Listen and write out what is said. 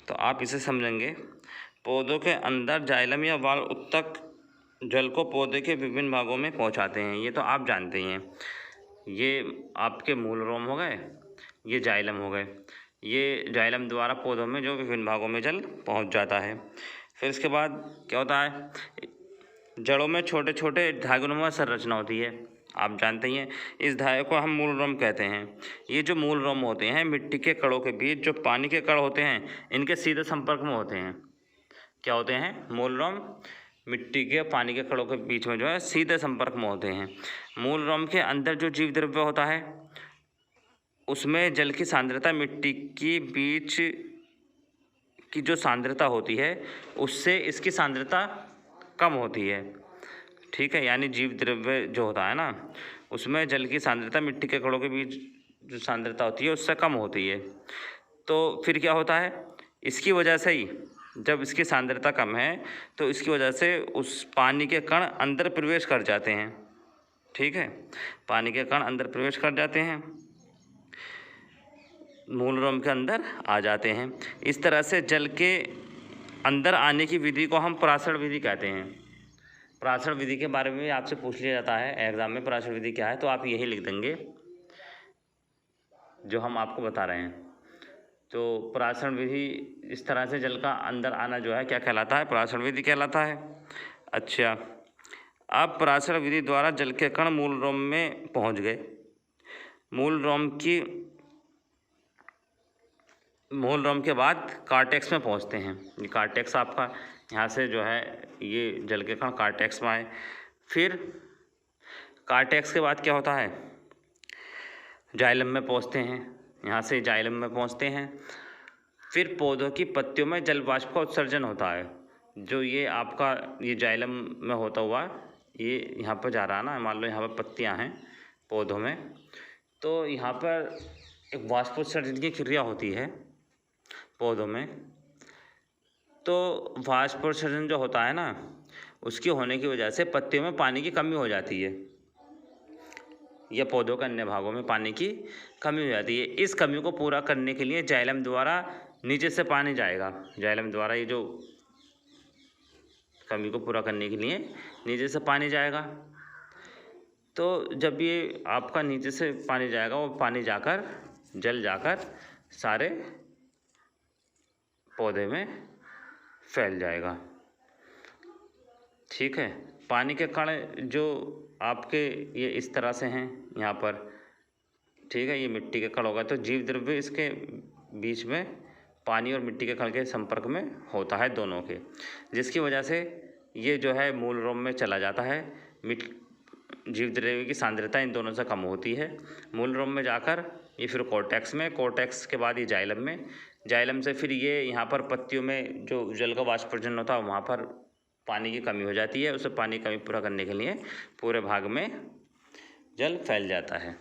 तो आप इसे समझेंगे। पौधों के अंदर जाइलम या बाल उत्तक जल को पौधे के विभिन्न भागों में पहुंचाते हैं, ये तो आप जानते ही हैं। ये आपके मूल रोम हो गए, ये जाइलम हो गए। ये जाइलम द्वारा पौधों में जो विभिन्न भागों में जल पहुंच जाता है। फिर इसके बाद क्या होता है, जड़ों में छोटे छोटे धागनुमा संरचना होती है, आप जानते ही हैं। इस धागे को हम मूल रोम कहते हैं। ये जो मूल रोम होते हैं मिट्टी के कणों के बीच जो पानी के कण होते हैं इनके सीधे संपर्क में होते हैं। क्या होते हैं, मूल रोम मिट्टी के पानी के कणों के बीच में जो है सीधे संपर्क में होते हैं। मूल रोम के अंदर जो जीव द्रव्य होता है उसमें जल की सांद्रता मिट्टी की बीच की जो सांद्रता होती है उससे इसकी सांद्रता कम होती है। ठीक है, यानी जीव द्रव्य जो होता है ना उसमें जल की सांद्रता मिट्टी के कणों के बीच जो सांद्रता होती है उससे कम होती है। तो फिर क्या होता है, इसकी वजह से ही जब इसकी सांद्रता कम है तो इसकी वजह से उस पानी के कण अंदर प्रवेश कर जाते हैं। ठीक है, पानी के कण अंदर प्रवेश कर जाते हैं, मूल रोम के अंदर आ जाते हैं। इस तरह से जल के अंदर आने की विधि को हम परासरण विधि कहते हैं। परासरण विधि के बारे में भी आपसे पूछ लिया जाता है एग्जाम में, परासरण विधि क्या है, तो आप यही लिख देंगे जो हम आपको बता रहे हैं। तो परासरण विधि इस तरह से जल का अंदर आना जो है क्या कहलाता है, परासरण विधि कहलाता है। अच्छा, अब परासरण विधि द्वारा जल के कण मूल रोम में पहुंच गए। मूल रोम के बाद कार्टेक्स में पहुंचते हैं। ये कार्टेक्स आपका यहाँ से जो है ये जल के कण कार्टेक्स में आए। फिर कार्टेक्स के बाद क्या होता है, जाइलम में पहुंचते हैं। यहाँ से जाइलम में पहुंचते हैं। फिर पौधों की पत्तियों में जल वाष्प का उत्सर्जन होता है। जो ये आपका ये जाइलम में होता हुआ ये यहाँ पर जा रहा है ना, मान लो यहाँ पर पत्तियाँ हैं पौधों में, तो यहाँ पर एक वाष्पोत्सर्जन की क्रिया होती है पौधों में। तो वाष्पोत्सर्जन जो होता है ना उसकी होने की वजह से पत्तियों में पानी की कमी हो जाती है या पौधों के अन्य भागों में पानी की कमी हो जाती है। इस कमी को पूरा करने के लिए जाइलम द्वारा नीचे से पानी जाएगा। जाइलम द्वारा ये जो कमी को पूरा करने के लिए नीचे से पानी जाएगा। तो जब ये आपका नीचे से पानी जाएगा वो पानी जाकर जल जाकर सारे पौधे में फैल जाएगा। ठीक है, पानी के कण जो आपके ये इस तरह से हैं यहाँ पर, ठीक है, ये मिट्टी के कण होगा। तो जीव द्रव्य इसके बीच में पानी और मिट्टी के कण के संपर्क में होता है दोनों के, जिसकी वजह से ये जो है मूल रोम में चला जाता है। जीव द्रव्य की सांद्रता इन दोनों से कम होती है। मूल रोम में जाकर ये फिर कोर्टेक्स में, कोर्टेक्स के बाद ये जाइलम में, जाइलम से फिर ये यहाँ पर पत्तियों में जो जल का वाष्पोत्सर्जन होता है वहाँ पर पानी की कमी हो जाती है। उसे पानी की कमी पूरा करने के लिए पूरे भाग में जल फैल जाता है।